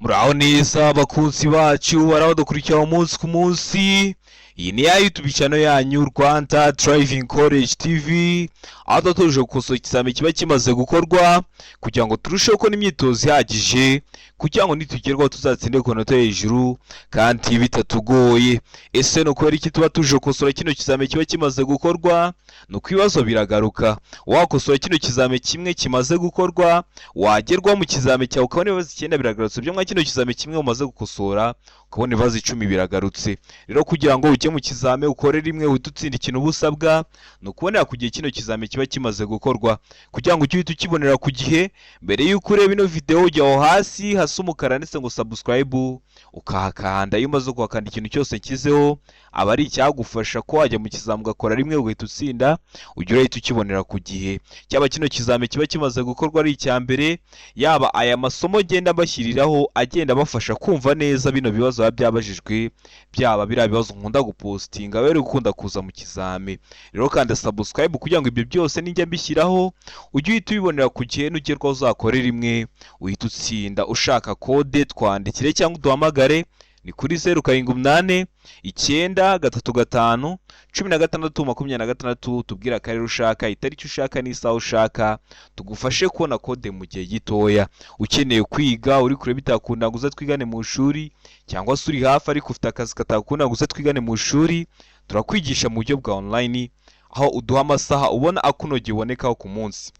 Muraho neza abakunzi bacu barabadukurikira umunsi ku munsi. Iyi ni ya YouTube channel yanyu Rwanda Driving College TV, aho tutuje gukosora ikizami kiba kimaze gukorwa kugira ngo turusheho gukora imyitozo ihagije kugira ngo nitugerwaho tuzatsinde ku nota hejuru kandi bitatugoye. Ese no kubera iki tuba tuje gukosora kino kizami kiba kimaze gukorwa? Nuko ibibazo biragaruka. Wakosora kino kizami kimwe kimaze gukorwa, wagerwa mu kizami cyawe ukabona ibibazo 9 biragarutse. Byo mwa kino kizami kimwe umaze gukosora ukabona ibibazo 10 biragarutse. Rero kugira ngo ujye mu kizami ukore rimwe uhite utsinda ikintu busabwa, no kubonera ku gihe kino kizami kiba kimaze gukorwa. Kugira ngo ujye ukibonera ku gihe, mbere yuko ureba ino video ujya aho hasi hasa umukara ndetse ngo subscribe ukahakanda. Iyo umaze kuhakanda ikintu cyose nshyizeho aba ari icyagufasha ko wajya mu kizami ugakora rimwe ugahita utsinda, ujye urahita ukibonera ku gihe. Cyaba kino kizami kiba kimaze gukorwa ari icya mbere, yaba aya masomo genda bashyiriraho agenda bafasha kumva neza bino bibazo byabajijwe, byaba biriya bibazo nkunda gupostinga were gukunda kuza mu kizami. Rero kanda subscribe kugira ngo ibyo byose nijya mbishyiraho ujye uhita ubibonera ku gihe, nugerwaho uzakore rimwe uhita utsinda. Ushaka kode twandikire cyangwa uduhamagare, ni kuri 0789 935 16 tubwira akarere ushaka, itariki ushaka n'isaha ushaka, tugufashe kubona kode mu gihe gitoya. Ukeneye kwiga uri kure bitakunda ngo uze twigane mu ishuri, cyangwa se uri hafi ariko ufite akazi katakunda ngo uze twigane mu ishuri, turakwigisha mu buryo bwa online, aho uduha amasaha ubona akunogeye ubonekaho ku munsi.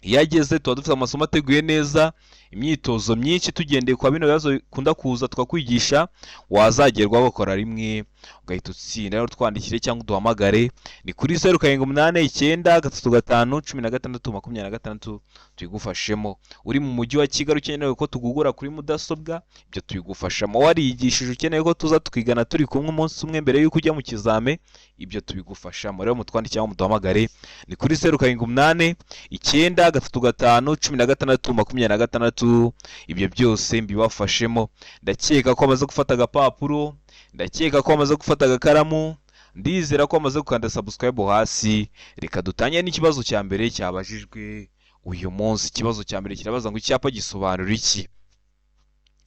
Iyo ageze tuba dufite amasomo ateguye neza, imyitozo myinshi tugendeye kwa bino bibazo kunda kuza tukakwigisha, wazagerwaho bakora rimwe ugahita utsinda. Rero twandikire cyangwa uduhamagare, ni kuri 0789 tuyigufashemo. Uri mu mujyi wa Kigali ukeneye ko tugugura kuri mudasobwa, ibyo tuyigufashamo. Warigishije ukeneye ko tuza tukigana turi kumwe umunsi umwe mbere yuko ujya mu kizame, ibyo tubigufashamo. Rero mutwandikire cyangwa muduhamagare, ni kuri 0789 935 ibyo byose mbibafashemo. Ndakeka ko amaze gufata agapapuro, ndakeka ko amaze gufata agakaramu, ndizera ko amaze gukanda subscribe hasi. Reka dutanye n'ikibazo cya mbere cyabajijwe uyu munsi. Ikibazo cya mbere kirabaza ngo icyapa gisobanura iki?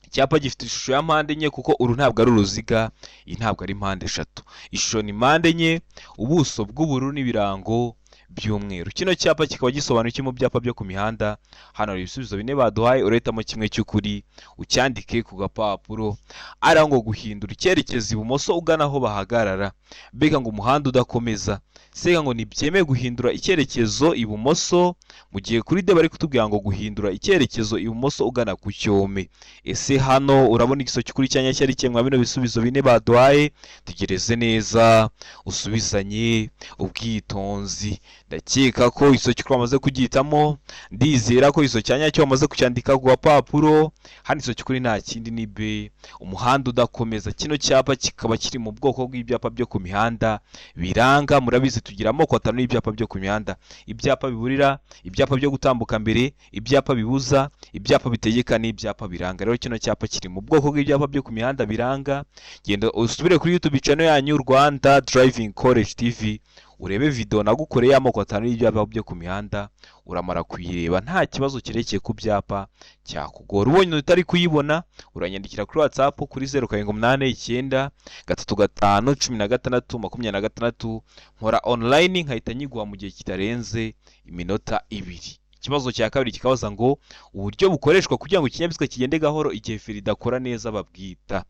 Icyapa gifite ishusho ya mpande enye kuko uru ntabwo ari uruziga, iyi ntabwo ari mpande eshatu. Ishusho ni mpande enye, ubuso bw'ubururu n'ibirango by'umweru. Kino cyapa kikaba gisobanura iki mu byapa byo ku mihanda? Hano hari ibisubizo 4 baduhaye, urahitamo kimwe cy'ukuri ucyandike ku gapapuro. Ari ngo guhindura icyerekezo ibumoso ugana aho bahagarara, mbega ngo umuhanda udakomeza. Sega ngo ntibyemeye guhindura icyerekezo ibumoso, mu gihe kuri D bari kutubwira ngo guhindura icyerekezo ibumoso ugana ku cyome. Ese hano urabona igiso cy'ukuri cyanya cyari cyemwa bino bisubizo 4 baduhaye? Tegereze neza usubizanye ubwitonzi. Ndakeka ko iso cy'ukuri bamaze kugihitamo, ndizera ko iso cyanya cyo bamaze kucyandika ku gapapuro. Hano iso cy'ukuri nta kindi ni B, umuhanda udakomeza. Kino cyapa kikaba kiri mu bwoko bw'ibyapa byo ku mihanda biranga. Murabizi tugira amoko 5 y'ibyapa byo ku mihanda: ibyapa biburira, ibyapa byo gutambuka mbere, ibyapa bibuza, ibyapa bitegeka n'ibyapa biranga. Rero kino cyapa kiri mu bwoko bw'ibyapa byo ku mihanda biranga. Genda usubire kuri YouTube channel yanyu Rwanda Driving College TV, urebe video nagukoreye amoko 5 y'ibyapa byo ku mihanda, uramara kuyireba nta kibazo kirekeye ku byapa cyakugora. Ubonye utari kuyibona uranyandikira kuri WhatsApp kuri 0789 nkora online nkahita nyiguha mu gihe kitarenze iminota 2. Ikibazo cya kabiri kikabaza ngo uburyo bukoreshwa kugira ngo ikinyabiziga kigende gahoro igihe feri idakora neza babwita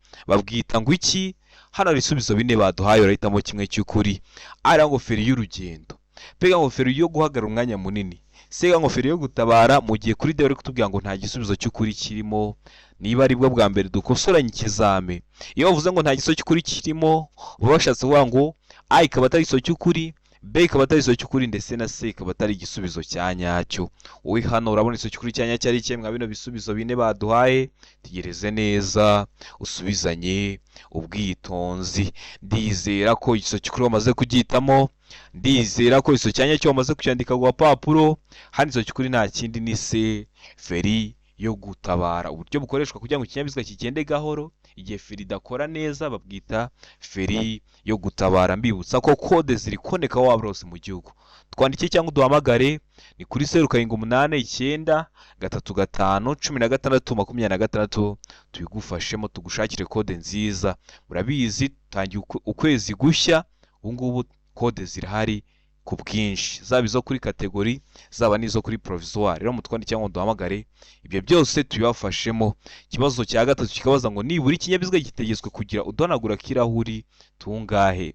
ngo iki? Hano hari ibisubizo 4 baduhaye, urahitamo kimwe cy'ukuri. Ari ngo feri y'urugendo, mbega ngo feri yo guhagarara umwanya munini, sega ngo feri yo gutabara. Mu gihe kuri D bari kutubwira ngo nta gisubizo cy'ukuri kirimo. Niba ari bwo bwa mbere dukosoranye ikizame, iyo bavuze ngo nta gisubizo cy'ukuri kirimo baba bashatse kuvuga ngo A ikaba atari igisubizo cy'ukuri, B ikaba atari igisubizo cy'ukuri, ndetse na C ikaba atari igisubizo cya nyacyo. Wowe hano urabona igisubizo cy'ukuri cya nyacyo ari cyemwa bino bisubizo 4 baduhaye. Tegereze neza usubizanye ubwitonzi. Ndizera ko igisubizo cy'ukuri bamaze kugihitamo, ndizera ko igisubizo cya nyacyo bamaze kucyandika ku gapapuro. Hano igisubizo cy'ukuri nta kindi ni C, feri yo gutabara. Uburyo bukoreshwa kugira ngo ikinyabiziga kigende gahoro igihe feri idakora neza babwita feri yo gutabara. Mbibutsa ko kode ziri koneka waba rose mu gihugu. twandike cyangwa uduhamagare ni kuri 0789 355 16 tubigufashemo, tugushakire kode nziza. Murabizi tangiye ukwezi gushya, ubu ngubu kode zirahari ku bwinshi, zaba izo kuri kategori zaba n'izo kuri provisoire. Rero mutwandike cyangwa duhamagare, ibyo byose tubibafashemo. Ikibazo cya gatatu kikabaza ngo nibura ikinyabiziga gitegetswe kugira uduhanagura kirahuri tungahe?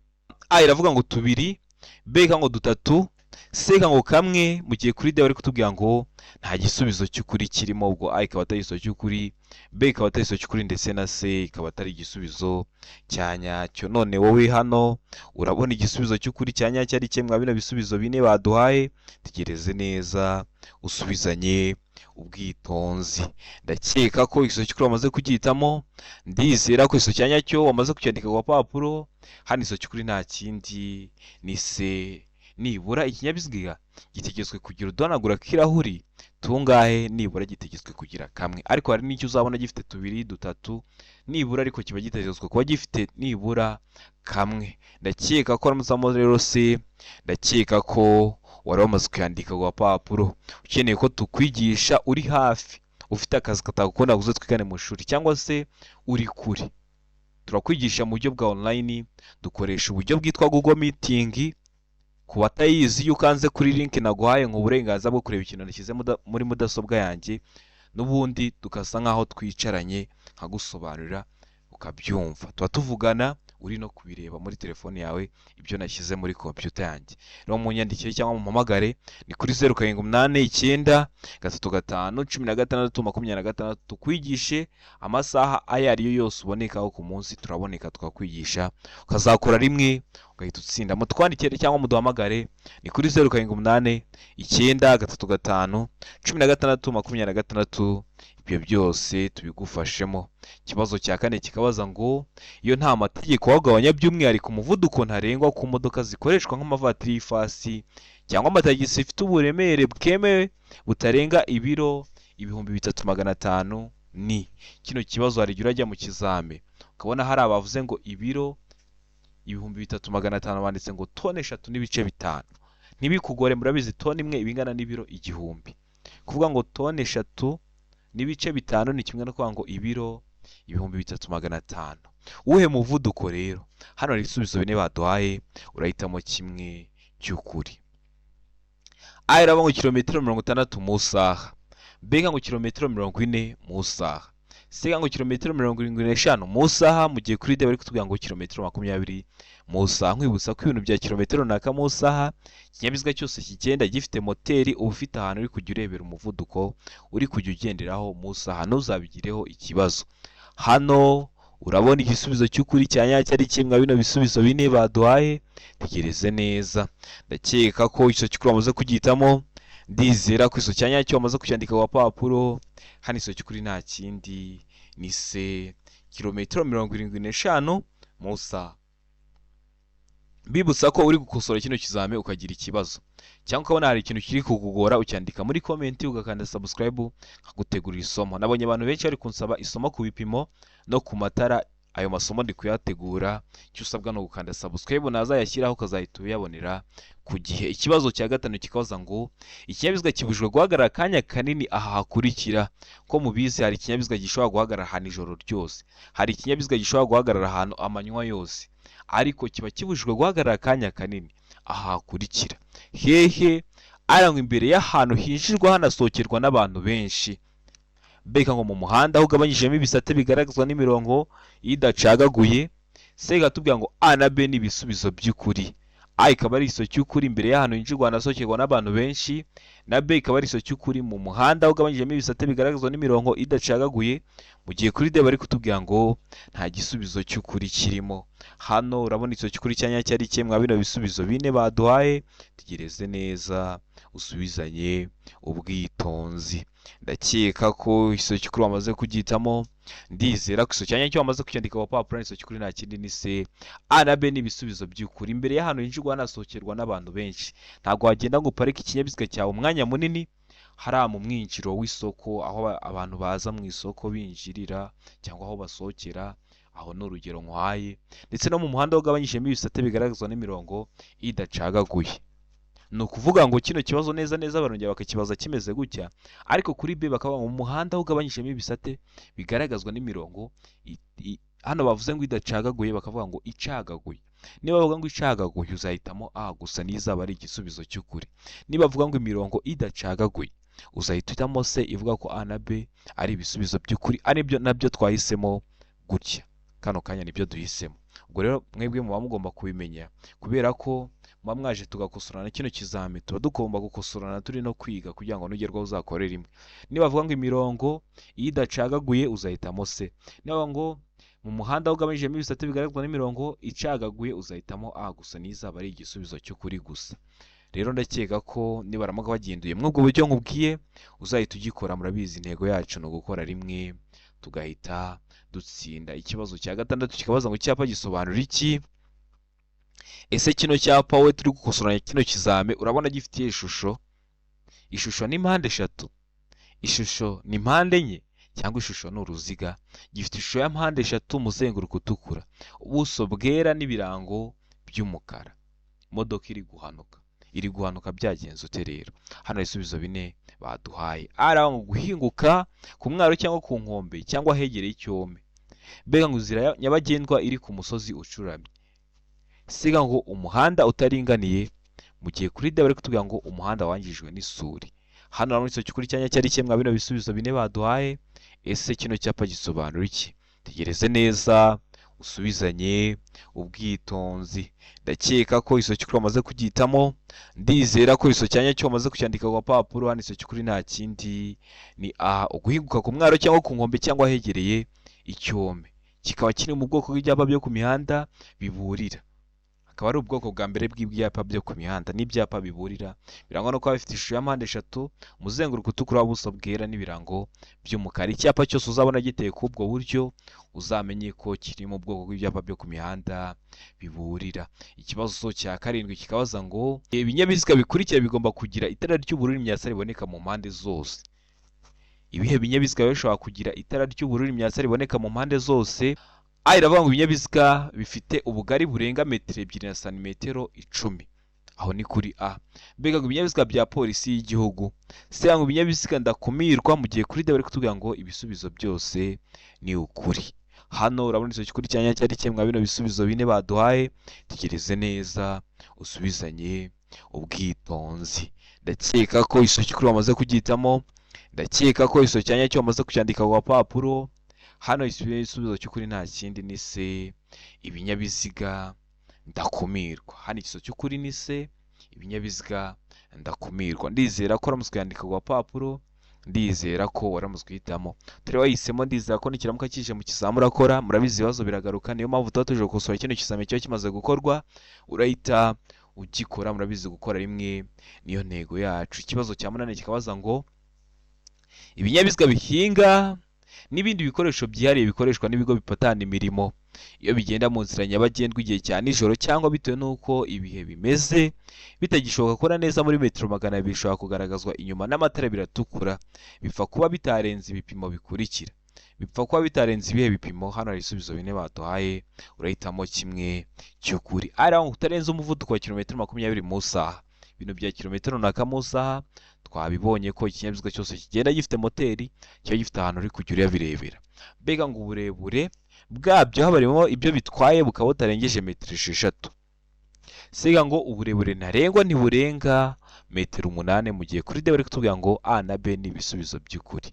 A iravuga ngo 2, B ngo 3, C ngo 1. Mu gihe kuri D bari kutubwira ngo nta gisubizo cy'ukuri kirimo, ubwo A ikaba atari igisubizo cy'ukuri, B ikaba atari igisubizo cy'ukuri, ndetse na C ikaba atari igisubizo cya nyacyo. None wowe hano urabona igisubizo cy'ukuri cya nyacyo ari kimwe bino bisubizo bine baduhaye. Tegereze neza usubizanye ubwitonzi. Ndakeka ko igisubizo cy'ukuri wamaze kugihitamo, ndizera ko igisubizo cya nyacyo wamaze kucyandika ku papuro. Hano igisubizo cy'ukuri nta kindi ni C. Nibura ikinyabiziga gitegetswe kugira uduhanagura kirahuri tungahe? Nibura gitegetswe kugira kamwe, ariko hari n'icyo uzabona gifite 2, 3 nibura, ariko kiba gitegetswe kuba gifite nibura kamwe. Ndakeka ko ramuzamo rero C, ndakeka ko wari wamaze kuyandika ku papuro. Ukeneye ko tukwigisha uri hafi, ufite akazi katagukunda guze twigane mu ishuri, cyangwa se uri kure, turakwigisha mu buryo bwa online. Dukoresha uburyo bwitwa Google Meeting. Ku batayizi, iyo ukanze kuri link naguhaye nk'uburenganzira bwo kureba ikintu nashyize muri mudasobwa yanjye, n'ubundi tukasa nkaho twicaranye nkagusobanurira ukabyumva. Tuba tuvugana uri no kubireba muri telefone yawe ibyo nashyize muri computer yanjye. Rero mu nyandikire cyangwa mu mpamagare ni kuri 0789 355 16 tukwigishe amasaha ayo ariyo yose ubonekaho ku munsi. Turaboneka tukakwigisha, ukazakora rimwe ugahita utsinda. Mutwandikire cyangwa muduhamagare ni kuri 0789 355 16 26. Ibyo byose tubigufashemo. Ikibazo cya kane kikabaza ngo iyo nta mategeko wagabanya by'umwihariko umuvuduko ntarengwa ku modoka zikoreshwa nk'amavatiri y'ifasi cyangwa amatagisi ifite uburemere bwemewe butarenga ibiro 3500 ni. Kino kibazo hari igihe urajya mu kizame ukabona hari abavuze ngo ibiro 3500 banditse ngo tone 3 n'ibice 5. Ntibikugore, murabizi tone imwe ibingana n'ibiro 1000. Kuvuga ngo tone 3 n'ibice 5 ni kimwe no kuvuga ngo ibiro 3500. Uhe muvuduko rero? Hano hari ibisubizo bine baduhaye, urahitamo kimwe cy'ukuri. A iraba ngo kilometero 60 mu saha, B ngo kilometero 40 mu saha, C ngo kilometero 75 mu saha. Mu gihe kuri D bari kutubwira ngo kilometero 20 mu saha. Nkwibutsa ko ibintu bya kilometero naka mu saha, ikinyabiziga cyose kigenda gifite moteri uba ufite ahantu uri kujya urebera umuvuduko uri kujya ugenderaho mu saha, ntuzabigireho ikibazo. Hano urabona igisubizo cy'ukuri cya nyacyo ari kimwe bino bisubizo bine baduhaye. Tegereze neza, ndakeka ko icyo cy'ukuri wamaze kugihitamo, ndizera ko icyo cya nyacyo wamaze kucyandika ku papuro. Hano icyo cy'ukuri nta kindi ni C, kilometero 75 mu saha. Mbibutsa ko uri gukosora kino kizame ukagira ikibazo cyangwa ukabona hari ikintu kiri kukugora, ucyandika muri comment ugakanda subscribe nkagutegurira isomo. Nabonye abantu benshi bari kunsaba isomo ku bipimo no ku matara, ayo masomo ndi kuyategura. Icyo usabwa no gukanda subscribe nazayashyiraho ukazahita uyabonera ku gihe. Ikibazo cya gatanu kikabaza ngo ikinyabiziga kibujijwe guhagarara akanya kanini aha hakurikira. Ko mubizi hari ikinyabiziga gishobora guhagarara ahantu ijoro ryose, hari ikinyabiziga gishobora guhagarara ahantu amanywa yose, ariko kiba kibujijwe guhagarara akanya kanini aha hakurikira. Hehe? Arangwa imbere y'ahantu hinjirwa hanasohokerwa n'abantu benshi. B ngo mu muhanda aho ugabanyijemo ibisate bigaragazwa n'imirongo idacagaguye. C gatubwira ngo A na B ni ibisubizo by'ukuri. A ikaba ari iso cy'ukuri imbere y'ahantu hinjirwa hanasohokerwa n'abantu benshi, na B ikaba ari iso cy'ukuri mu muhanda aho ugabanyijemo ibisate bigaragazwa n'imirongo idacagaguye. Mu gihe kuri D bari kutubwira ngo nta gisubizo cy'ukuri kirimo. Hano urabona iso cy'ukuri cya nyacyo ari kimwe bino bisubizo bine baduhaye. Tegereze neza usubizanye ubwitonzi. Ndakeka ko iso cy'ukuri wamaze kugihitamo, ndizera ko iso cya nyacyo wamaze kucyandika ku papuro. Iso cy'ukuri nta kindi ni C. A na B ni ibisubizo by'ukuri imbere y'ahantu hinjirwa hanasohokerwa n'abantu benshi. Ntabwo wagenda ngo uparike ikinyabiziga cyawe umwanya munini hariya mu mwinjiro w'isoko, aho abantu baza mu isoko binjirira cyangwa aho basohokera. Aho ni urugero nkwaye. Ndetse no mu muhanda ugabanyijemo ibisate bigaragazwa n'imirongo idacagaguye. ni ukuvuga ngo kino kibazo neza neza barongera bakakibaza kimeze gutya, ariko kuri B bakavuga ngo mu muhanda ugabanyijemo ibisate bigaragazwa n'imirongo hano bavuze ngo idacagaguye bakavuga ngo icagaguye. Niba bavuga ngo icagaguye uzahitamo A gusa n'izaba ari igisubizo cy'ukuri. Niba bavuga ngo imirongo idacagaguye uzahita uhitamo C ivuga ko A na B ari ibisubizo by'ukuri, aribyo nabyo twahisemo gutya. Kano kanya nibyo duhisemo. Ubwo rero mwebwe muba mugomba kubimenya kubera ko muba mwaje tugakosorana kino kizami, tuba tugomba gukosorana turi no kwiga kugira ngo nugerwaho uzakore rimwe. Niba bavuga ngo imirongo idacagaguye uzahitamo C. Niba ngo mu muhanda ugabanyijemo ibisate bigaragazwa n'imirongo icagaguye uzahitamo A gusa n'izaba ari igisubizo cy'ukuri gusa. Rero ndakeka ko nibaramuka bagenduye mwubwo buryo nkubwiye uzahita ugikora. Murabizi intego yacu ni ugukora rimwe tugahita dutsinda. Ikibazo cya gatandatu kikabaza ngo icyapa gisobanura iki? Ese kino cyapa we turi gukosoranya kino kizame urabona gifitiye ishusho? Ishusho ni mpande eshatu, ishusho ni mpande enye, cyangwa ishusho ni uruziga? Gifite ishusho ya mpande eshatu, umuzenguruko utukura, ubuso bwera n'ibirango by'umukara. Imodoka iri guhanuka byagenze ute rero? Hano ibisubizo bine baduhaye. Ara ngo guhinguka ku mwaro cyangwa ku nkombe cyangwa hegereye icyome. Mbega ngo inzira nyabagendwa iri ku musozi ucuramye. Siga ngo umuhanda utaringaniye, mu gihe kuri D bari kutubwira ngo umuhanda wangijwe n'isuri. Hano muri icyo cyukuri cyanya cyari kimwe bino bisubizo bine baduhaye. Ese kino cyapa gisobanura iki? Tegereze neza usubizanye ubwitonzi. Ndakeka ko iso cyukuri bamaze kugitamo, ndizera ko iso cyanya cyo bamaze kucyandika ku papuro. Hano iso cyukuri nta kindi ni A, uguhinguka ku mwaro cyangwa ku nkombe cyangwa hegereye icyome. Kikaba kiri mu bwoko bw'ibyapa byo ku mihanda biburira. Akaba ari ubwoko bwa mbere bw'ibyapa byo ku mihanda n'ibyapa biburira, birangwa no kuba bifite ishusho ya mpande eshatu, umuzenguruko utukura w'ubuso bwera n'ibirango by'umukara. Icyapa cyose uzabona giteye ku ubwo buryo uzamenye ko kiri mu bwoko bw'ibyapa byo ku mihanda biburira. Ikibazo cya karindwi kikabaza ngo ibinyabiziga bikurikira bigomba kugira itara ry'ubururu imyatsa riboneka mu mpande zose. Ibihe binyabiziga bishobora kugira itara ry'ubururu imyatsa riboneka mu mpande zose? A iravuga ngo ibinyabiziga bifite ubugari burenga metero 2 na santimetero 10. Aho ni kuri A. Mbega ngo ibinyabiziga bya polisi y'igihugu. Se ngo ibinyabiziga ndakumirwa, mu gihe kuri D bari kutubwira ngo ibisubizo byose ni ukuri. Hano urabona icyo kuri cyanya cyari kimwe bino bisubizo bine baduhaye. Tegereze neza usubizanye ubwitonzi. Ndakeka ko iso cyukuri bamaze kugitamo, ndakeka ko iso cyanya cyo bamaze kucyandika ku papuro. Hano igisubizo cy'ukuri nta kindi ni C, ibinyabiziga ndakumirwa. Hano ikiso cy'ukuri ni C, ibinyabiziga ndakumirwa. Ndizera ko waramutse kuyandika ku papuro, ndizera ko waramutse uhitamo. Turi wahisemo, ndizera ko nikiramuka kije mu kizamu urakora. Murabizi ibibazo biragaruka, niyo mpamvu tuba tuje gukosora kino kizame cyo kimaze gukorwa urahita ugikora. Murabizi gukora rimwe niyo ntego yacu. Ikibazo cya 8 kikabaza ngo ibinyabiziga bihinga n'ibindi bikoresho byihariye bikoreshwa n'ibigo bipatana imirimo iyo bigenda mu nzira nyabagendwa igihe cya nijoro cyangwa bitewe n'uko ibihe bimeze bitagishoboka gukora neza muri metero 200 bishobora kugaragazwa inyuma n'amatara biratukura. Bipfa kuba bitarenze ibipimo bikurikira. Bipfa kuba bitarenze ibihe bipimo. Hano hari ibisubizo bine baduhaye, urahitamo kimwe cy'ukuri. Ari aho utarenze umuvuduko wa kilometero 20 mu saha. Ibintu bya kilometero runaka mu saha twabibonye ko ikinyabiziga cyose kigenda gifite moteri cyo gifite ahantu uri kujya urabirebera. Mbega ngo uburebure bwabyo habarimo ibyo bitwaye bukaba butarengeje metero 6. Siga ngo uburebure ntarengwa ntiburenga metero 8, mu gihe kuri D bari kutubwira ngo A na B ni ibisubizo by'ukuri.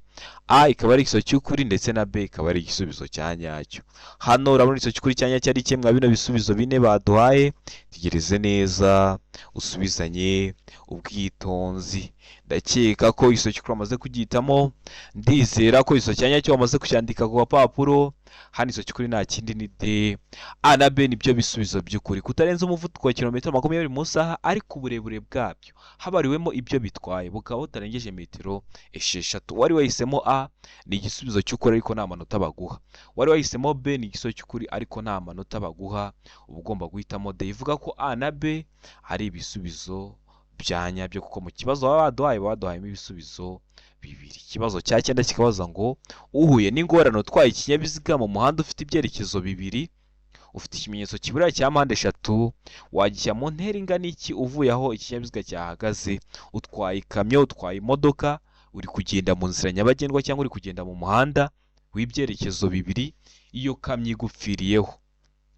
A ikaba ari ikiso cy'ukuri ndetse na B ikaba ari igisubizo cya nyacyo. Hano urabona ikiso cy'ukuri cyanya cyari kimwe bino bisubizo bine baduhaye. Tegereze neza usubizanye ubwitonzi. Ndakeka ko ikiso cy'ukuri bamaze kugitamo, ndizera ko ikiso cyanya cyo bamaze kucyandika ku papuro. Hano ikiso cy'ukuri nta kindi ni D. A na B nibyo bisubizo by'ukuri. Kutarenza umuvuduko wa kilometero 20 mu saha, ariko uburebure bwabyo habariwemo ibyo bitwaye bukaba butarengeje metero 6. Wari wahisemo A ni igisubizo cy'ukuri ariko nta manota baguha. Wari wahisemo B ni igisubizo cy'ukuri ariko nta manota baguha. Ugomba guhitamo D. Ivuga ko A na B ari ibisubizo byanya byo, kuko mu kibazo baduhayemo ibisubizo bibiri. Ikibazo cya 9 kikabaza ngo uhuye n'ingorane utwaye ikinyabiziga mu muhanda ufite ibyerekezo bibiri ufite ikimenyetso kiburira cya mpande eshatu, wagishyira mu ntera ingana iki uvuye aho ikinyabiziga cyahagaze. Utwaye ikamyo, utwaye imodoka, uri kugenda mu nzira nyabagendwa cyangwa uri kugenda mu muhanda w'ibyerekezo bibiri, iyo kamyo igupfiriyeho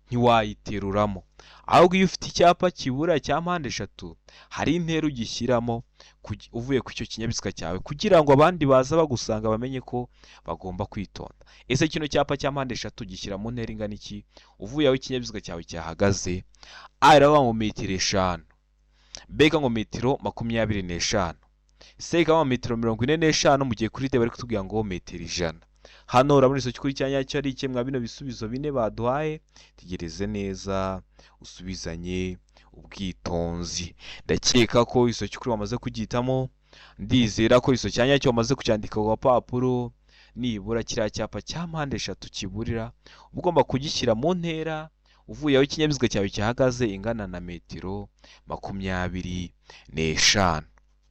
ntiwayiteruramo, ahubwo iyo ufite icyapa kiburira cya mpande eshatu hari intera ugishyiramo uvuye ku icyo kinyabiziga cyawe, kugira ngo abandi baza bagusanga bamenye ko bagomba kwitonda. Ese kino cyapa cya mpande eshatu gishyira mu ntera ingana iki uvuye aho ikinyabiziga cyawe cyahagaze? Aravuga ngo metero 5, B ngo metero 25, C ngo metero 45, mu gihe kuri D bari kutubwira ngo metero 100. Hano urabona iso kuri cyanya cyo ari iki mwa bino bisubizo bine baduhaye. Tegereze neza usubizanye ubwitonzi. Ndakeka ko iso kuri wamaze kugitamo, ndizera ko iso cyanya cyo wamaze kucyandika ku gapapuro. Nibura kiriya cyapa cya mpande eshatu kiburira ugomba kugishyira mu ntera uvuye aho ikinyabiziga cyawe cyahagaze ingana na metero 25.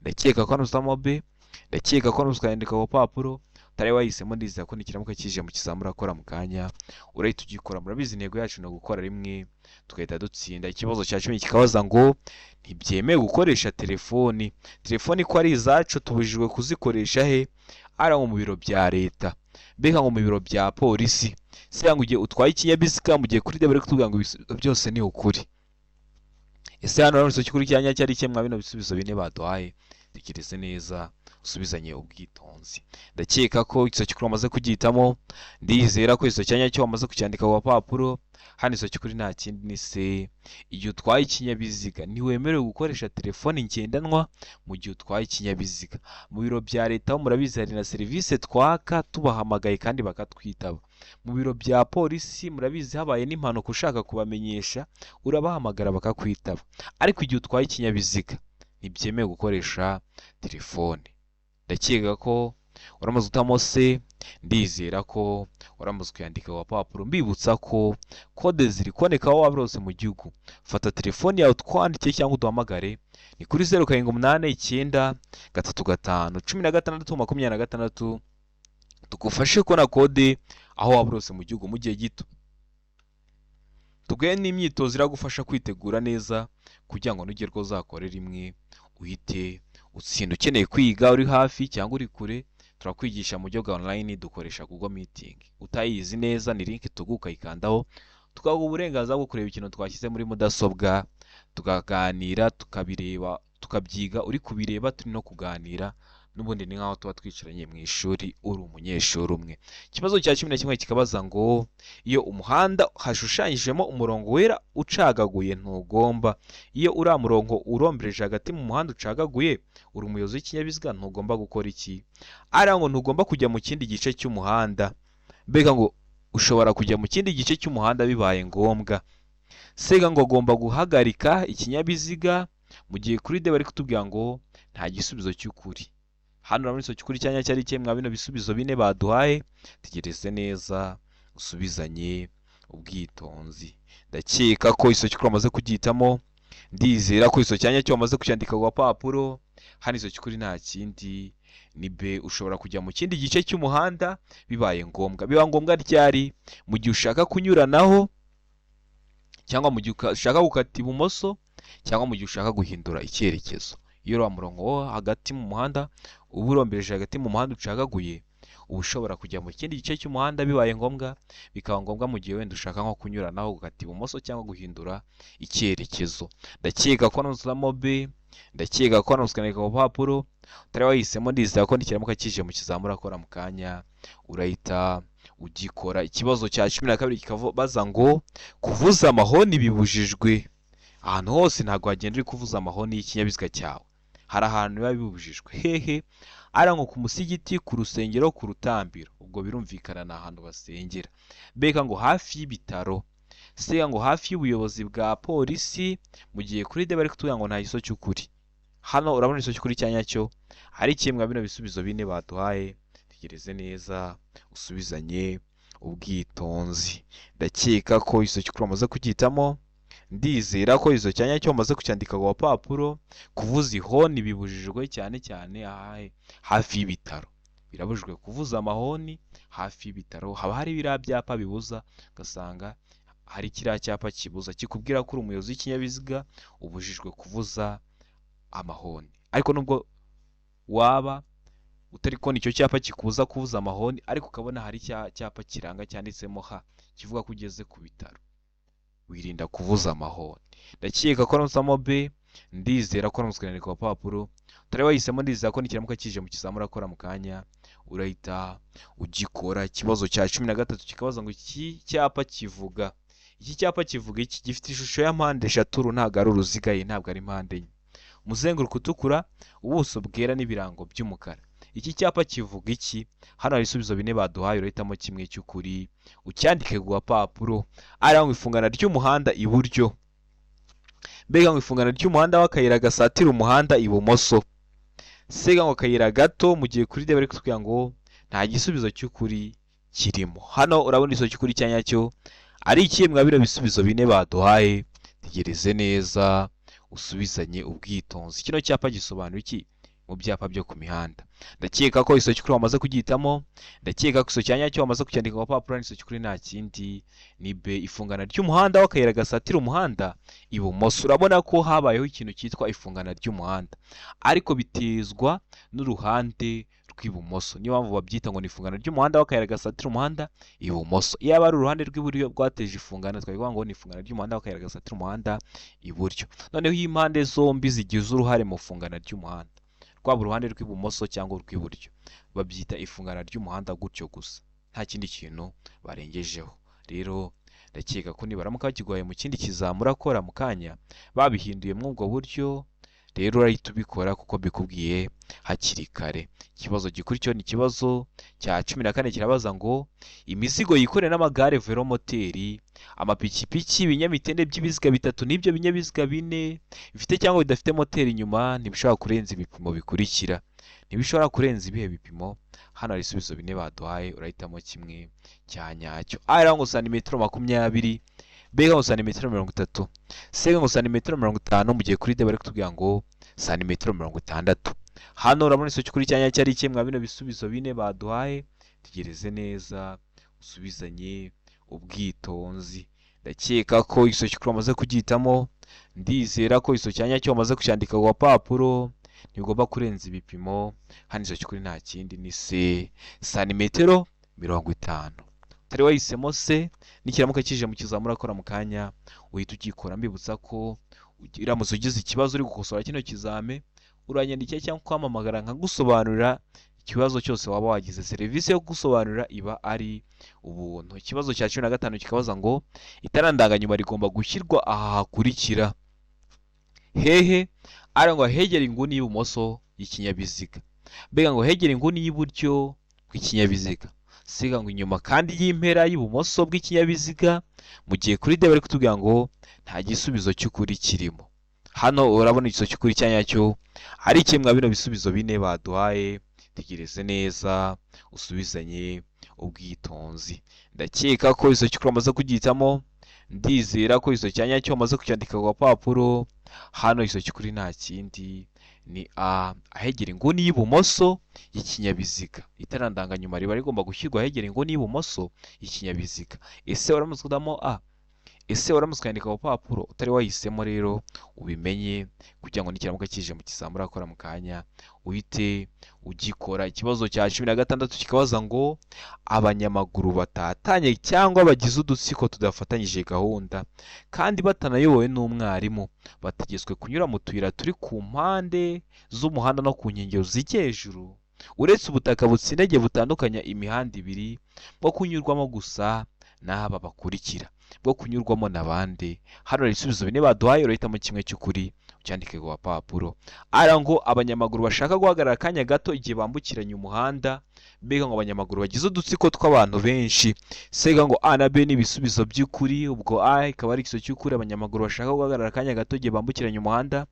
Ndakeka ko hano usamo B, ndakeka ko hano ukandika ku gapapuro. Utari wahisemo ndizera ko nikiramuka kije mu kizamura akora mu kanya urahita ugikora. Murabizi intego yacu no gukora rimwe tugahita dutsinda. Ikibazo cya 10 kikabaza ngo ntibyemewe gukoresha telefoni. Telefoni ko ari izacu tubujijwe kuzikoresha he? Ara mu biro bya leta, B ngo mu biro bya polisi, C ngo ugiye utwaye ikinyabiziga, mu gihe kuri D bari kutubwira ngo byose ni ukuri. Ese hano urabona iso kuri cyanya cyari kimwe bino bisubizo bine baduhaye. Tekereze neza usubizanye ubwitonzi. Ndakeka ko iso kuri wamaze kugitamo, ndizera ko iso cyanya cyo wamaze kucyandika ku papuro. Hano iso kuri nta kindi ni C. Igihe utwaye ikinyabiziga ntiwemerewe gukoresha telefoni ngendanwa mu gihe utwaye ikinyabiziga. Mu biro bya leta murabizi hari na serivisi twaka tubahamagaye kandi bakatwitaba. Mu biro bya polisi murabizi habaye n'impanuka ushaka kubamenyesha urabahamagara bakakwitaba. Ariko igihe utwaye ikinyabiziga ntibyemewe gukoresha telefone. Ndakeka ko uramaze gutamo C, ndizera ko uramaze kuyandika ku gapapuro. Mbibutsa ko kode ziri kuboneka aho waba hose mu gihugu. Fata telefoni yawe twandike cyangwa uduhamagare, ni kuri 0789 tugufashe kubona kode aho waba hose mu gihugu mu gihe gito. Tuguhe n'imyitozo iragufasha kwitegura neza kugira ngo nugerwa uzakore rimwe uhite utsinda. Ukeneye kwiga uri hafi cyangwa uri kure, turakwigisha mu buryo bwa online, dukoresha Google Meeting. Utayizi neza ni link tuguka ikandaho, tukaguha uburenganzira bwo kureba ikintu twashyize muri mudasobwa, tukaganira, tukabireba, tukabyiga uri kubireba turi no kuganira. N'ubundi ni nkaho tuba twicaranye mu ishuri uri umunyeshuri umwe. Ikibazo cya 11 kikabaza ngo iyo umuhanda hashushanyijemo umurongo wera ucagaguye ntugomba. Iyo uriya murongo urombereje hagati mu muhanda ucagaguye, uri umuyobozi w'ikinyabiziga ntugomba gukora iki? Ara ngo ntugomba kujya mu kindi gice cy'umuhanda. Mbega ngo ushobora kujya mu kindi gice cy'umuhanda bibaye ngombwa. Sega ngo agomba guhagarika ikinyabiziga, mu gihe kuri D bari kutubwira ngo nta gisubizo cy'ukuri. Hano urabona iso kuri cyanya cyari kimwe bino bisubizo bine baduhaye. Tegereze neza usubizanye ubwitonzi. Ndakeka ko iso kuri wamaze kugitamo, ndizera ko iso cyanya cyo wamaze kucyandika ku gapapuro. Hano iso kuri nta kindi ni B, ushobora kujya mu kindi gice cy'umuhanda bibaye ngombwa. Biba ngombwa ryari? Mu gihe ushaka kunyuranaho, cyangwa mu gihe ushaka gukata ibumoso, cyangwa mu gihe ushaka guhindura icyerekezo. Iyo uriya murongo wo hagati mu muhanda uba urombereje hagati mu muhanda ucagaguye, uba ushobora kujya mu kindi gice cy'umuhanda bibaye ngombwa. Bikaba ngombwa mu gihe wenda ushaka nko kunyuranaho, gukata ibumoso cyangwa guhindura icyerekezo. Ndakeka ko nuzamo B, ndakeka ko nuzikanika ku papuro. Utari wahisemo ndizera ko nikiramuka kije mu kizamura akora mu kanya urahita ugikora. Ikibazo cya 12 kikabaza ngo kuvuza amahoni bibujijwe. Ahantu hose ntabwo wagenda uri kuvuza amahoni y'ikinyabiziga cyawe. Hari ahantu biba bibujijwe. Hehe? Ara ngo ku musigiti, ku rusengero, ku rutambiro. Ubwo birumvikana ni ahantu basengera. Beka ngo hafi y'ibitaro. Se ngo hafi y'ubuyobozi bwa polisi, mu gihe kuri D bari kutubwira ngo nta giso cy'ukuri. Hano urabona iso cy'ukuri cyanya cyo hari kimwe bino bisubizo bine baduhaye. Tegereze neza usubizanye ubwitonzi. Ndakeka ko iso cy'ukuri wamaze kugitamo, ndizera ko izo cyanya cyo wamaze kucyandika ku papuro. Kuvuza ihoni bibujijwe cyane cyane hafi y'ibitaro. Birabujijwe kuvuza amahoni hafi y'ibitaro. Haba hari biriya byapa bibuza, ugasanga hari kiriya cyapa kibuza, kikubwira ko uri umuyobozi w'ikinyabiziga ubujijwe kuvuza amahoni. Ariko nubwo waba utari kubona icyo cyapa kikubuza kuvuza amahoni, ariko ukabona hari cyapa kiranga cyanditsemo H kivuga ko ugeze ku bitaro, wirinda kuvuza amahoni. Ndakeka ko namusamo B, ndizera ko namuskanira ku papuro, utari wahisemo ndizera ko nikiramuka kije mu kizamura akora mu kanya urahita ugikora. Ikibazo cya 13 kikabaza ngo iki cyapa kivuga iki, gifite ishusho ya mpande eshatu, ntabwo ari uruziga, ntabwo ari mpande enye, umuzenguruko utukura, ubuso bwera n'ibirango by'umukara. Iki cyapa kivuga iki? Hano hari ibisubizo bine baduhaye, urahitamo kimwe cy'ukuri ucyandike ku gapapuro. Ariho ngo ifungana ry'umuhanda iburyo, mbega ngo ifungana ry'umuhanda w'akayira gasatira umuhanda ibumoso, sega ngo akayira gato. Mu gihe kuri D bari kutubwira ngo nta gisubizo cy'ukuri kirimo. Hano urabona iso cy'ukuri cya nyacyo ari ikihe mwa bino bisubizo bine baduhaye? Tegereze neza usubizanye ubwitonzi. Kino cyapa gisobanura iki mu byapa byo ku mihanda? Ndakeka ko iso cy'ukuri wamaze kugihitamo, ndakeka ko iso cya nyacyo wamaze kucyandika ku papuro. Iso cy'ukuri nta kindi ni B, ifungana ry'umuhanda w'akayira gasatira umuhanda ibumoso. Urabona ko habayeho ikintu cyitwa ifungana ry'umuhanda, ariko bitezwa n'uruhande rw'ibumoso. Niyo mpamvu babyita ngo ni ifungana ry'umuhanda w'akayira gasatira umuhanda ibumoso. Iyo aba ari uruhande rw'iburyo rwateje ifungana, twavuga ngo ni ifungana ry'umuhanda w'akayira gasatira umuhanda iburyo. Noneho iyo impande zombi zigize uruhare mu ifungana ry'umuhanda, rwaba uruhande rw'ibumoso cyangwa urw'iburyo, babyita ifungana ry'umuhanda gutyo gusa, nta kindi kintu barengejeho. Rero ndakeka ko nibaramuka bakiguhaye mu kindi kizamura akora mu kanya babihinduye muri ubwo buryo, rero urahita ubikora kuko mbikubwiye hakiri kare. Ikibazo gikurikiyeho ni ikibazo cya 14, kirabaza ngo imizigo yikoreye n'amagare, velomoteri, amapikipiki, ibinyamitende by'ibiziga bitatu n'ibyo binyabiziga bine bifite cyangwa bidafite moteri inyuma ntibishobora kurenza ibipimo bikurikira. Ntibishobora kurenza ibihe bipimo? Hano hari ibisubizo bine baduhaye, urahitamo kimwe cya nyacyo. A ngo santimetero 20, B ngo santimetero 30, C ngo santimetero 50, mu gihe kuri D bari kutubwira ngo santimetero 60. Hano urabona iso cy'ukuri cya nyacyo ari kimwe bino bisubizo bine baduhaye. Tegereze neza usubizanye ubwitonzi. Ndakeka ko iso cy'ukuri wamaze kugihitamo, ndizera ko iso cya nyacyo wamaze kucyandika ku papuro, ntibigomba kurenza ibipimo. Hano iso cy'ukuri nta kindi ni C, santimetero 50. Utari wahisemo C, nikiramuka kije mu kizamura akora mu kanya uhita ugikora. Mbibutsa ko uramutse ugize ikibazo uri gukosora kino kizame, uranyandikira cyangwa kwamamagara nkagusobanurira ikibazo cyose waba wagize. Serivisi yo gusobanurira iba ari ubuntu. Ikibazo cya 15 kikabaza ngo itara ndanganyuma rigomba gushyirwa aha hakurikira: hehe? Ari ngo hegera inguni y'ibumoso y'ikinyabiziga, mbega ngo hegera inguni y'iburyo bw'ikinyabiziga, siga ngo inyuma kandi y'impera y'ibumoso bw'ikinyabiziga. Mu gihe kuri D bari kutubwira ngo nta gisubizo cy'ukuri kirimo. Hano urabona igiso cy'ukuri cya nyacyo ari kimwe bino bisubizo bine baduhaye. Tegereze neza usubizanye ubwitonzi. Ndakeka ko iso cy'ukuri wamaze kugihitamo, ndizera ko iso cya nyacyo wamaze kucyandika ku papuro. Hano iso cy'ukuri nta kindi ni A, ahegera inguni y'ibumoso y'ikinyabiziga. Itara ndanganyuma riba rigomba gushyirwa ahegera inguni y'ibumoso y'ikinyabiziga. Ese waramutse udamo A? Ese waramutse kwandika ku papuro? Utari wahisemo rero ubimenye kugira ngo nikiramuka kije mu kizamura akora mu kanya uhite ugikora. Ikibazo cya 16 kikabaza ngo abanyamaguru batatanye cyangwa bagize udutsiko tudafatanyije gahunda kandi batanayobowe n'umwarimu bategetswe kunyura mu tuyira turi ku mpande z'umuhanda no ku nkengero zijya hejuru, uretse ubutaka butsindagiye butandukanya imihanda ibiri bwo kunyurwamo gusa n'aba bakurikira, bwo kunyurwamo n'abandi. Hano hari ibisubizo bine baduhaye, urahitamo kimwe cy'ukuri ucyandike ku papuro. Ara ngo abanyamaguru bashaka guhagarara akanya gato igihe bambukiranya umuhanda, mbega ngo abanyamaguru bagize udutsiko tw'abantu benshi. Sega ngo A na B ni ibisubizo by'ukuri, ubwo A ikaba ari ikiso cy'ukuri, abanyamaguru bashaka guhagarara akanya gato igihe bambukiranya umuhanda,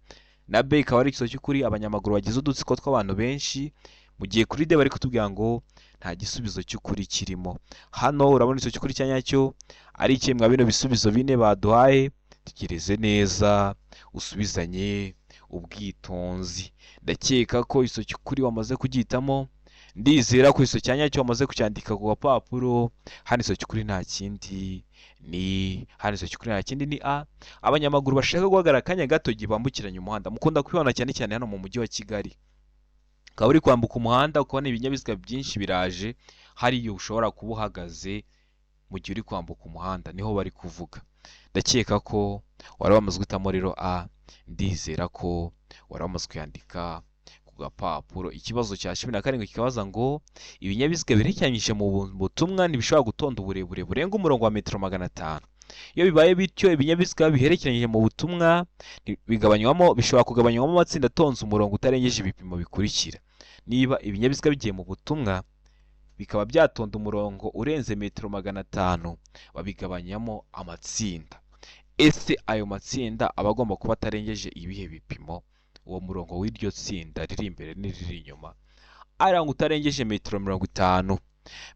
na B ikaba ari ikiso cy'ukuri, abanyamaguru bagize udutsiko tw'abantu benshi. Mu gihe kuri D bari kutubwira ngo nta gisubizo cy'ukuri kirimo. Hano urabona ikiso cy'ukuri cya nyacyo ari kimwe bino bisubizo bine baduhaye. Tegereze neza usubizanye ubwitonzi. Ndakeka ko ikiso cy'ukuri wamaze kugihitamo, Ndizera ko iso cyanya cyo wamaze kucyandika ku gapapuro. Hano iso cy'ukuri nta kindi ni A. Abanyamaguru bashaka guhagarara akanya gato igihe bambukiranya umuhanda. Mukunda kubibona cyane cyane hano mu mujyi wa Kigali. Ukaba uri kwambuka umuhanda ukabona ibinyabiziga byinshi biraje, hariyo ushobora kuba uhagaze mu gihe uri kwambuka umuhanda, niho bari kuvuga. Ndakeka ko wari wamaze guhitamo rero A. Ndizera ko wari wamaze kuyandika ku gapapuro. Ikibazo cya 17 kikabaza ngo ibinyabiziga birekeranyije mu butumwa ntibishobora gutonda uburebure burenga umurongo wa metero 500. Iyo bibaye bityo ibinyabiziga biherekeranyije mu butumwa bishobora kugabanywamo amatsinda atonze umurongo utarengeje ibipimo bikurikira. Niba ibinyabiziga bigiye mu butumwa bikaba byatonda umurongo urenze metero 500, babigabanyamo amatsinda. Ese ayo matsinda aba agomba kuba atarengeje ibihe bipimo? Uwo murongo w'iryo tsinda riri imbere n'iriri inyuma aranga utarengeje metero 50,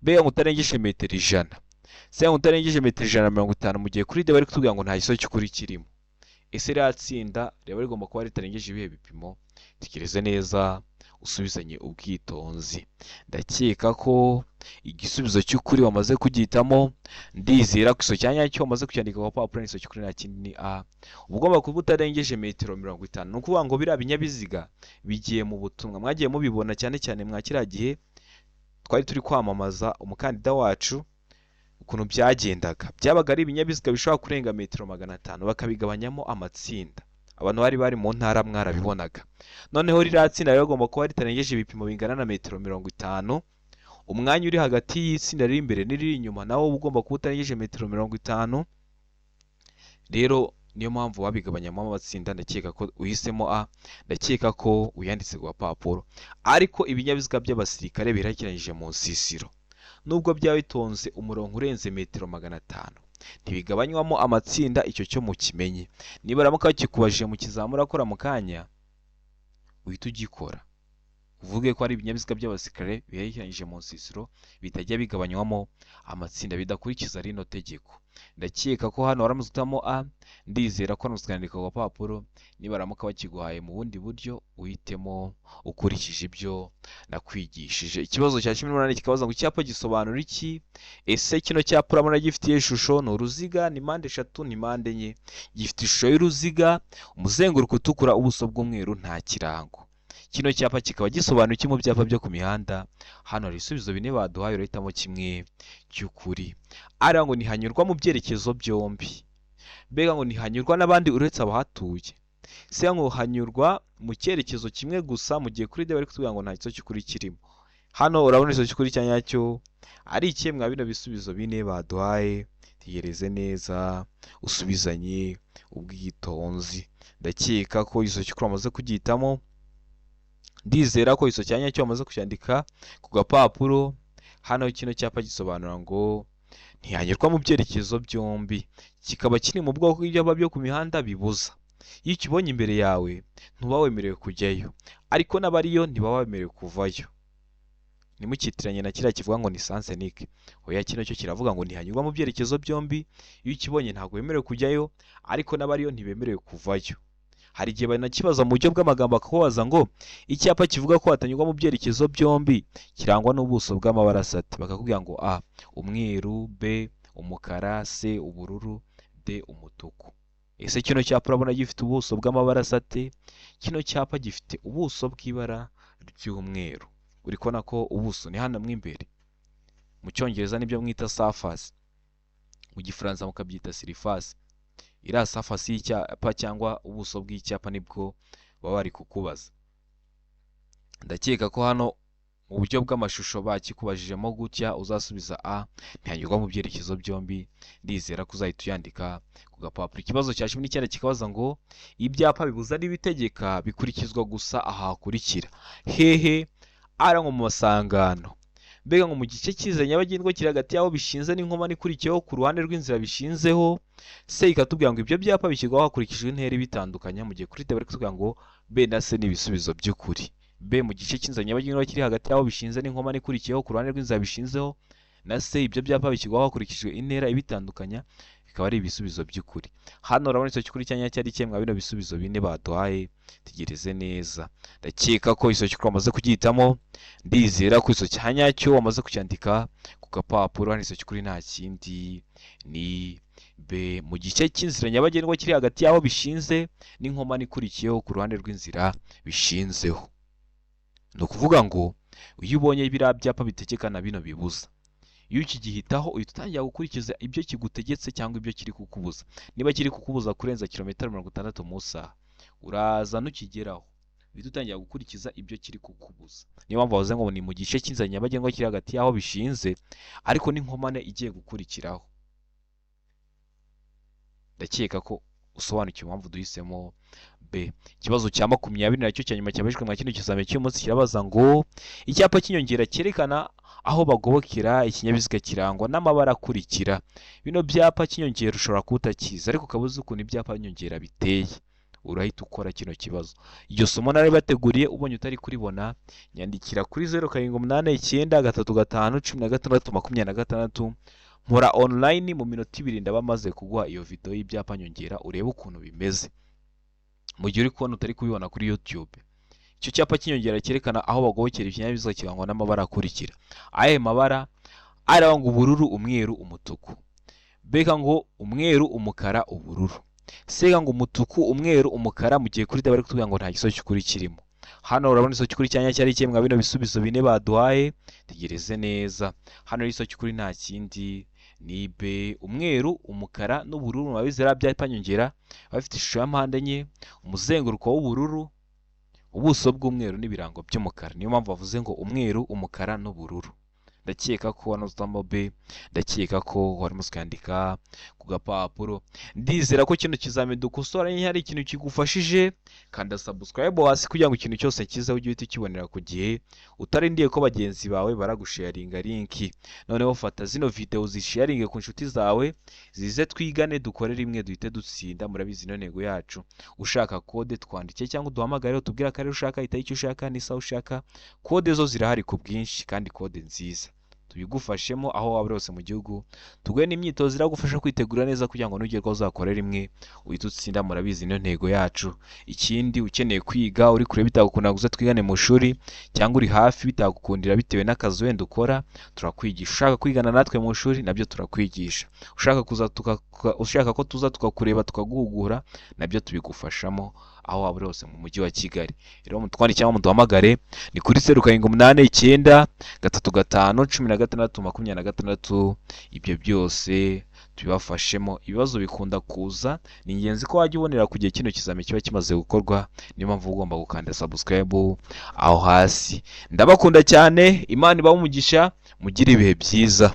mbega ngo utarengeje metero 100, se ngo utarengeje metero 150 mu gihe kuri de bari kutubwira ngo nta giso cy'ukuri kirimo. Ese rya tsinda riba rigomba kuba ritarengeje ibihe bipimo? Tekereze neza usubizanye ubwitonzi. Ndakeka ko igisubizo cy'ukuri wamaze kugihitamo. Ndizera ko iso cyanya cyo wamaze kucyandika ku papuro n'iso cy'ukuri nta kindi ni A. Ubugomba kuba utarengeje metero 50. Ni ukuvuga ngo biriya binyabiziga bigiye mu butumwa. Mwagiye mubibona cyane cyane mwa kiriya gihe twari turi kwamamaza umukandida wacu, ukuntu byagendaga. Byabaga ari ibinyabiziga bishobora kurenga metero 500 bakabigabanyamo amatsinda. Abantu bari mu ntara mwarabibonaga. Noneho ririya tsinda rero rigomba kuba ritarengeje ibipimo bingana na metero 50. Umwanya uri hagati y'itsinda riri imbere n'iriri inyuma nawo ugomba kuba utarengeje metero 50. Rero niyo mpamvu wabigabanyamo amatsinda. Ndakeka ko uhisemo A. Ndakeka ko uyanditse ku gapapuro. Ariko ibinyabiziga by'abasirikare biherekeranyije mu nsisiro, nubwo byaba bitonze umurongo urenze metero 500, ntibigabanywamo amatsinda. Icyo cyo mukimenye. Niba ramuka bakikubajije mu kizamura akora mu kanya, uhita ugikora. Uvuge ko ari ibinyabiziga by'abasirikare biherekeranyije mu nsisiro bitajya bigabanywamo amatsinda, bidakurikiza rino tegeko. Ndakeka ko hano waramutse utamo A. Ndizera ko waramutse ukandika ku gapapuro. Niba ramuka bakiguhaye mu bundi buryo, uhitemo ukurikije ibyo nakwigishije. Ikibazo cya 18 kikabaza ngo icyapa gisobanura iki? Ese kino cyapa urabona gifitiye ishusho? Ni uruziga, ni mpande 3, ni mpande 4? Gifite ishusho y'uruziga, umuzenguruko utukura, ubuso bw'umweru, nta kirango. Kino cyapa kikaba gisobanura iki mu byapa byo ku mihanda? Hano hari ibisubizo 4 baduhaye, urahitamo kimwe cy'ukuri. Ara ngo ntihanyurwa mu byerekezo byombi. Mbega ngo ntihanyurwa n'abandi uretse abahatuye. Se ngo hanyurwa mu cyerekezo kimwe gusa, mu gihe kuri de bari kutubwira ngo nta giso cy'ukuri kirimo. Hano urabona iso cy'ukuri cyanyacyo ari ikihe mwa bino bisubizo 4 baduhaye? Tegereze neza usubizanye ubwitonzi. Ndakeka ko iso cy'ukuri wamaze kugihitamo. Ndizera ko iso cyanya cyo wamaze kucyandika ku gapapuro. Hano kino cyapa gisobanura ngo ntihanyurwa mu byerekezo byombi, kikaba kiri mu bwoko bw'ibyapa byo ku mihanda bibuza. Iyo ukibonye imbere yawe ntuba wemerewe kujyayo, ariko n'abariyo ntibaba bemerewe kuvayo. Nimukitiranye na kiriya kivuga ngo ni sens unique. Oya, kino cyo kiravuga ngo ntihanyurwa mu byerekezo byombi. Iyo ukibonye ntabwo wemerewe kujyayo, ariko n'abariyo ntibemerewe kuvayo. Hari igihe banakibaza mu buryo bw'amagambo akakubaza ngo icyapa kivuga ko hatanyurwa mu byerekezo byombi kirangwa n'ubuso bw'amabara asate. Bakakubwira ngo A. umweru, B. umukara, C. ubururu, D. umutuku. Ese kino cyapa urabona gifite ubuso bw'amabara asate? Kino cyapa gifite ubuso bw'ibara ry'umweru. Uri kubona ko ubuso ni hano mw'imbere. Mu cyongereza nibyo mwita surface, mu gifaransa mukabyita surface. Iriya surface y'icyapa cyangwa ubuso bw'icyapa nibwo baba bari kukubaza. Ndakeka ko hano mu buryo bw'amashusho bakikubajijemo gutya uzasubiza A. ntihanyurwa mu byerekezo byombi. Ndizera ko uzahita uyandika ku gapapuro. Ikibazo cya 19 kikabaza ngo ibyapa bibuza n'ibitegeka bikurikizwa gusa aha hakurikira. Hehe? Ara ngo mu masangano. Mbega ngo mu gice cy'inzira nyabagendwa kiri hagati y'aho bishinze n'inkomane ikurikiyeho ku ruhande rw'inzira bishinzeho. Se ikatubwira ngo ibyo byapa bishyirwaho hakurikijwe intera bitandukanye, mu gihe kuri tebari kutubwira ngo B na C ni ibisubizo by'ukuri. B mu gice cy'inzira nyabagendwa kiri hagati y'aho bishinze n'inkomane ikurikiyeho ku ruhande rw'inzira bishinzeho, na C ibyo byapa bishyirwaho hakurikijwe intera ibitandukanya, bikaba ari ibisubizo by'ukuri. Hano urabona isoki kuri cyanya cyari cyemwa bino bisubizo bine baduhaye, tegereze neza. Ndakeka ko isoki wamaze kugihitamo, ndizera ko isoki hanyacyo wamaze kucyandika ku gapapuro. Hano isoki kuri nta kindi ni B. Mu gice cy'inzira nyabagendwa kiri hagati y'aho bishinze n'inkomane ikurikiyeho ku ruhande rw'inzira bishinzeho. Ni ukuvuga ngo iyo ubonye biriya byapa bitegekana bino bibuza, iyo ukigihitaho uhita utangira gukurikiza ibyo kigutegetse cyangwa ibyo kiri kukubuza. Niba kiri kukubuza kurenza kilometero 60 mu isaha, uraza nukigeraho uhita utangira gukurikiza ibyo kiri kukubuza. Niyo mpamvu bavuze ngo ni mu gice cy'inzira nyabagendwa kiri hagati y'aho bishinze ariko n'inkomane igiye gukurikiraho. Ndakeka ko usobanukiwe impamvu duhisemo B. Ikibazo cya 20 nacyo cya nyuma cyabajijwe mwa kino kizame cy'umunsi kirabaza ngo icyapa cy'inyongera cyerekana aho bagobokera ikinyabiziga kirangwa n'amabara akurikira. Bino byapa cy'inyongera ushobora kutakiza ariko ukabuza ukuntu ibyapa nyongera biteye, urahita ukora kino kibazo. Iryo somo nari bateguriye, ubonye utari kuribona nyandikira kuri 0789351626. Nkora online mu minota 2 ndaba maze kuguha iyo video y'ibyapa nyongera urebe ukuntu bimeze. Mu gihe uri kubona utari kubibona kuri YouTube, icyo cyapa cy'inyongera cyerekana aho bagobokera ikinyabiziga kirangwa n'amabara akurikira. Aye mabara araba ngo ubururu, umweru, umutuku. Beka ngo umweru, umukara, ubururu. Sega ngo umutuku, umweru, umukara, mu gihe kuri dabari kutubwira ngo nta gisoki kuri kirimo. Hano urabona isoki kuri cyanya cyari cyemwa bino bisubizo bine baduhaye, tegereze neza. Hano isoki kuri nta kindi ni B. Umweru, umukara n'ubururu. Mabizera byapa nyongera bafite ishusho ya mpande enye, umuzenguruko w'ubururu, ubuso bw'umweru n'ibirango by'umukara. Niyo mpamvu bavuze ngo umweru, umukara n'ubururu. Ndakeka ko wanozamo B, ndakeka ko warimo kwandika ku gapapuro. Ndizera ko kino kizame dukosora hari ikintu kigufashije, kanda subscribe hasi kugira ngo ikintu cyose kiza ujye uhita ukibonera ku gihe, utarindiye ko bagenzi bawe baragusharinga linki. Noneho fata zino video zisharinge ku nshuti zawe, zize twigane dukore rimwe duhite dutsinda. Murabizi no ntego yacu. Ushaka kode twandike cyangwa duhamagare tubwira ko ari ushaka itariki ushaka n'isa ushaka. Kode zo zirahari ku bwinshi kandi kode nziza. Tubigufashemo aho waba rose mu gihugu. Tuguhe n'imyitozo iragufasha kwitegura neza kugira ngo nugerwa uzakorera rimwe uhita utsinda. Murabizi no ntego yacu. Ikindi ukeneye kwiga uri kure bitagukunda guza twigane mu shuri, cyangwa uri hafi bitagukundira bitewe n'akazi wenda ukora, turakwigisha. Ushaka kwigana natwe mu shuri nabyo turakwigisha. Ushaka ko tuza tukakureba tukaguhugura nabyo tubigufashamo aho waba rose mu mujyi wa Kigali. Rero mutwandike cyangwa muduhamagare ni kuri 0789351626. Ibyo byose tubibafashemo. Ibibazo bikunda kuza, ni ingenzi ko wajya ubonera ku gihe kino kizame kiba kimaze gukorwa. Niyo mpamvu ugomba gukanda subscribe aho hasi. Ndabakunda cyane, Imana ibahe umugisha, mugire ibihe byiza.